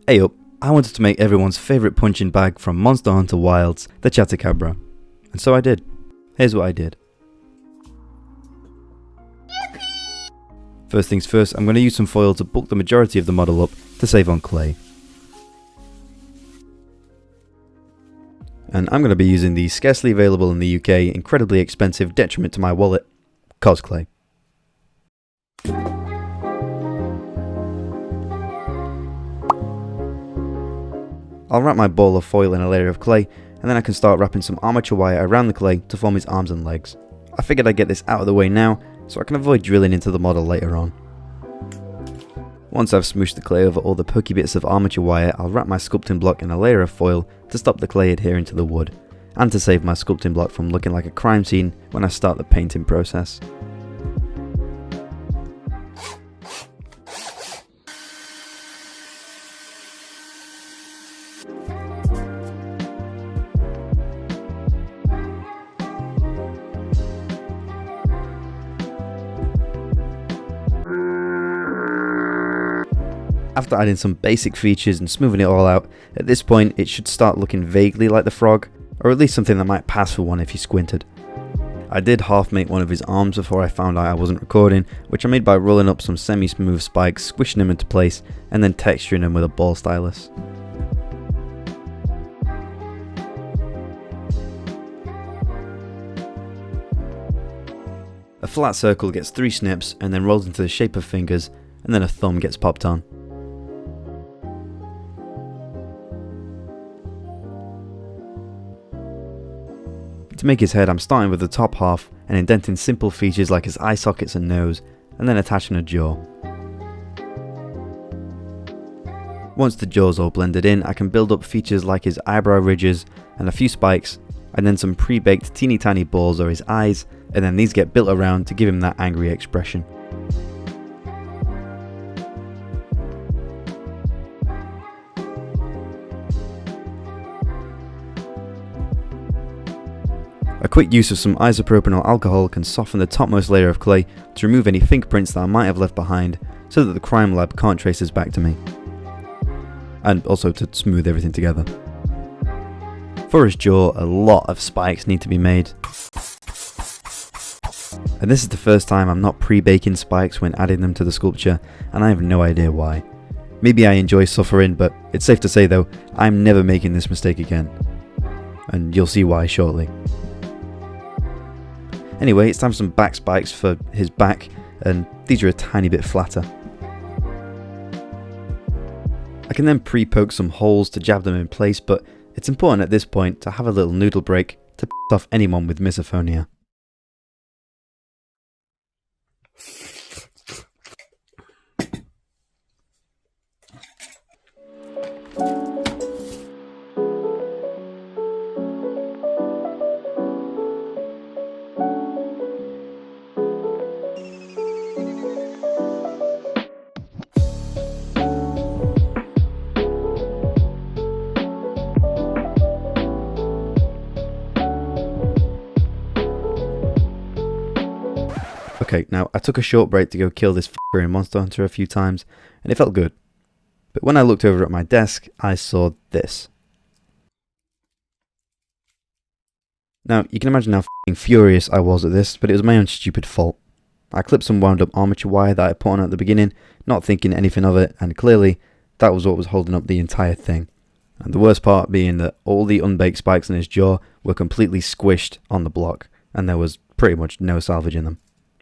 Hey up, I wanted to make everyone's favourite punching bag from Monster Hunter Wilds, the Chatacabra. And so I did. Here's what I did. First things first, I'm going to use some foil to bulk the majority of the model up to save on clay. And I'm going to be using the scarcely available in the UK, incredibly expensive, detriment to my wallet, cosclay. I'll wrap my ball of foil in a layer of clay, and then I can start wrapping some armature wire around the clay to form his arms and legs. I figured I'd get this out of the way now, so I can avoid drilling into the model later on. Once I've smooshed the clay over all the pokey bits of armature wire, I'll wrap my sculpting block in a layer of foil to stop the clay adhering to the wood, and to save my sculpting block from looking like a crime scene when I start the painting process. After adding some basic features and smoothing it all out, at this point it should start looking vaguely like the frog, or at least something that might pass for one if you squinted. I did half make one of his arms before I found out I wasn't recording, which I made by rolling up some semi-smooth spikes, squishing them into place, and then texturing them with a ball stylus. A flat circle gets 3 snips and then rolls into the shape of fingers, and then a thumb gets popped on. To make his head, I'm starting with the top half and indenting simple features like his eye sockets and nose, and then attaching a jaw. Once the jaw's all blended in, I can build up features like his eyebrow ridges and a few spikes, and then some pre-baked teeny tiny balls are his eyes, and then these get built around to give him that angry expression. A quick use of some isopropanol alcohol can soften the topmost layer of clay to remove any fingerprints that I might have left behind, so that the crime lab can't trace us back to me. And also to smooth everything together. For his jaw, a lot of spikes need to be made. And this is the first time I'm not pre-baking spikes when adding them to the sculpture, and I have no idea why. Maybe I enjoy suffering, but it's safe to say though, I'm never making this mistake again. And you'll see why shortly. Anyway, it's time for some back spikes for his back, and these are a tiny bit flatter. I can then pre-poke some holes to jab them in place, but it's important at this point to have a little noodle break to piss off anyone with misophonia. Okay, now I took a short break to go kill this fucker in Monster Hunter a few times, and it felt good. But when I looked over at my desk, I saw this. Now, you can imagine how f***ing furious I was at this, but it was my own stupid fault. I clipped some wound up armature wire that I put on at the beginning, not thinking anything of it, and clearly, that was what was holding up the entire thing. And the worst part being that all the unbaked spikes in his jaw were completely squished on the block, and there was pretty much no salvaging them.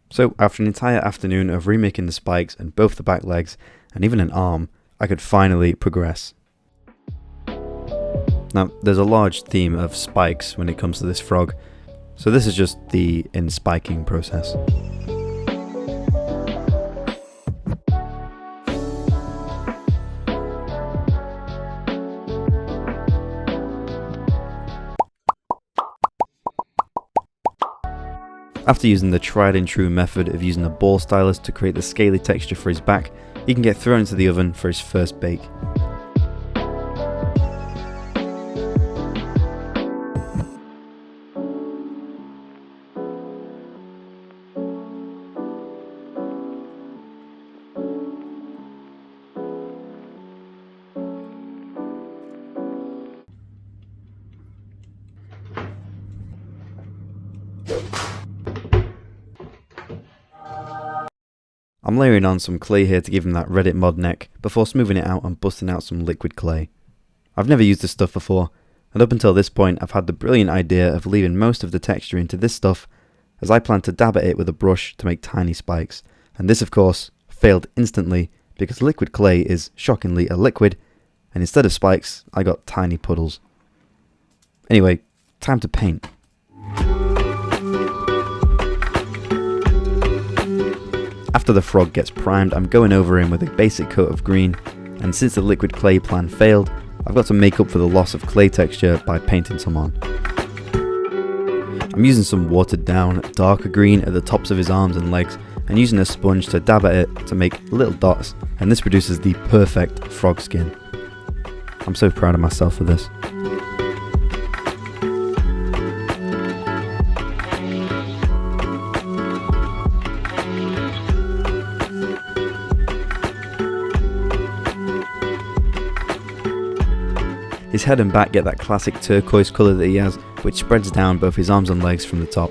So after an entire afternoon of remaking the spikes and both the back legs, and even an arm, I could finally progress. Now, there's a large theme of spikes when it comes to this frog, so this is just the in-spiking process. After using the tried and true method of using a ball stylus to create the scaly texture for his back, he can get thrown into the oven for his first bake. I'm layering on some clay here to give him that Reddit mod neck before smoothing it out and busting out some liquid clay. I've never used this stuff before, and up until this point I've had the brilliant idea of leaving most of the texture into this stuff, as I plan to dab at it with a brush to make tiny spikes, and this of course failed instantly because liquid clay is shockingly a liquid, and instead of spikes I got tiny puddles. Anyway, time to paint. After the frog gets primed, I'm going over him with a basic coat of green, and since the liquid clay plan failed, I've got to make up for the loss of clay texture by painting some on. I'm using some watered down darker green at the tops of his arms and legs, and using a sponge to dab at it to make little dots, and this produces the perfect frog skin. I'm so proud of myself for this. His head and back get that classic turquoise colour that he has, which spreads down both his arms and legs from the top.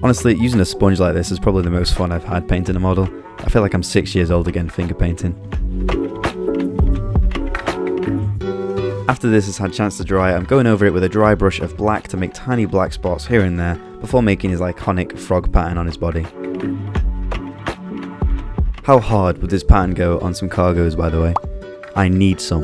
Honestly, using a sponge like this is probably the most fun I've had painting a model. I feel like I'm 6 years old again finger painting. After this has had a chance to dry, I'm going over it with a dry brush of black to make tiny black spots here and there before making his iconic frog pattern on his body. How hard would this pattern go on some cargos, by the way? I need some.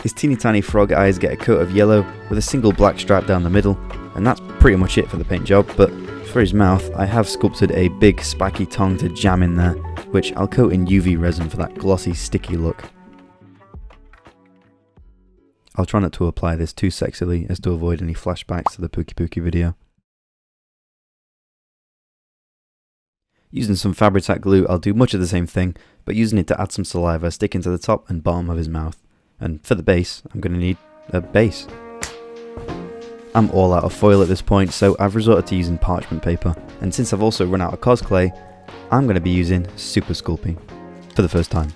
His teeny tiny frog eyes get a coat of yellow with a single black stripe down the middle, and that's pretty much it for the paint job, but for his mouth I have sculpted a big spiky tongue to jam in there, which I'll coat in UV resin for that glossy sticky look. I'll try not to apply this too sexily as to avoid any flashbacks to the Pookie Pookie video. Using some Fabri-Tac glue I'll do much of the same thing, but using it to add some saliva sticking to the top and bottom of his mouth. And for the base, I'm going to need a base. I'm all out of foil at this point, so I've resorted to using parchment paper, and since I've also run out of cosplay, I'm going to be using super sculpting for the first time.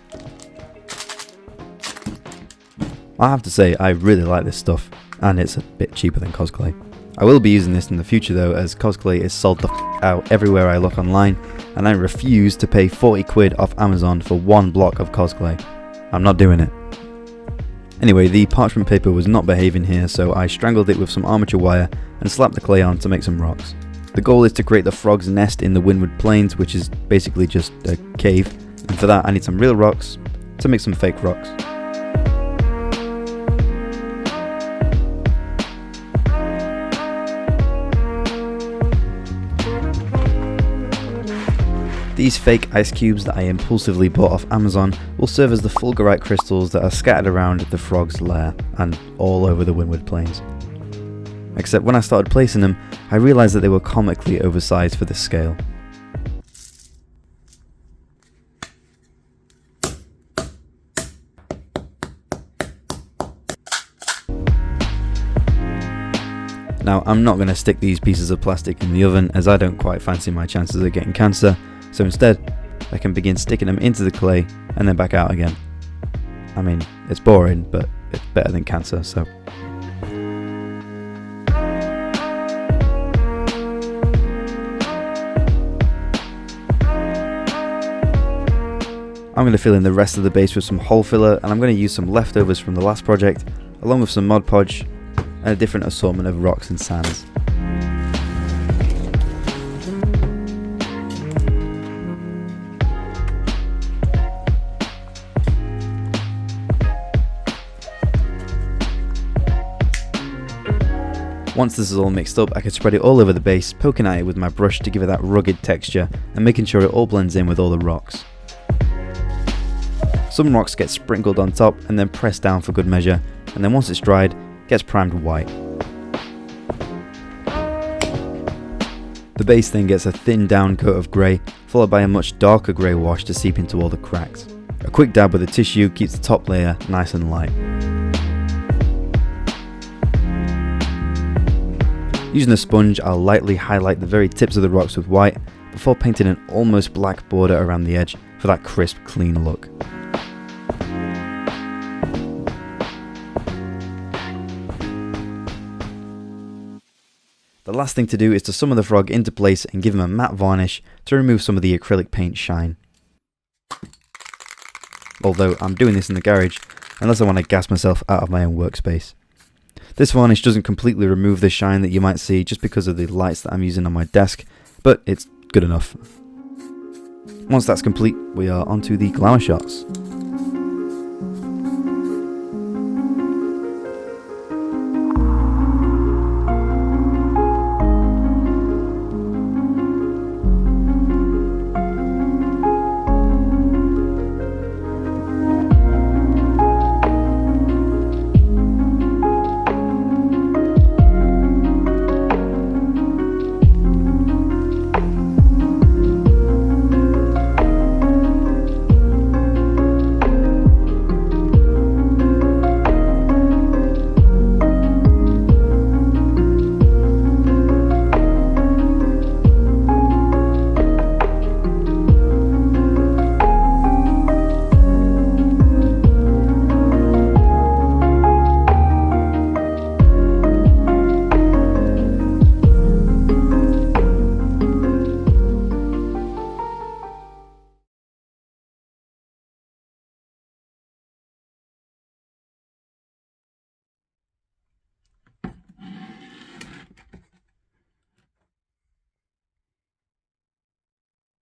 I have to say, I really like this stuff, and it's a bit cheaper than cosplay. I will be using this in the future though, as cosplay is sold the out everywhere I look online, and I refuse to pay 40 quid off Amazon for one block of cosplay. I'm not doing it. Anyway, the parchment paper was not behaving here, so I strangled it with some armature wire and slapped the clay on to make some rocks. The goal is to create the frog's nest in the windward plains, which is basically just a cave, and for that I need some real rocks to make some fake rocks. These fake ice cubes that I impulsively bought off Amazon will serve as the fulgurite crystals that are scattered around the frog's lair and all over the windward plains. Except when I started placing them, I realised that they were comically oversized for this scale. Now, I'm not going to stick these pieces of plastic in the oven as I don't quite fancy my chances of getting cancer, so instead I can begin sticking them into the clay and then back out again. I mean, it's boring, but it's better than cancer, so. I'm going to fill in the rest of the base with some hole filler, and I'm going to use some leftovers from the last project, along with some Mod Podge and a different assortment of rocks and sands. Once this is all mixed up, I can spread it all over the base, poking at it with my brush to give it that rugged texture and making sure it all blends in with all the rocks. Some rocks get sprinkled on top and then pressed down for good measure, and then once it's dried, it gets primed white. The base then gets a thin down coat of grey, followed by a much darker grey wash to seep into all the cracks. A quick dab with a tissue keeps the top layer nice and light. Using a sponge, I'll lightly highlight the very tips of the rocks with white before painting an almost black border around the edge for that crisp, clean look. The last thing to do is to summon the frog into place and give him a matte varnish to remove some of the acrylic paint shine. Although I'm doing this in the garage unless I want to gas myself out of my own workspace. This varnish doesn't completely remove the shine that you might see just because of the lights that I'm using on my desk, but it's good enough. Once that's complete, we are onto the glamour shots.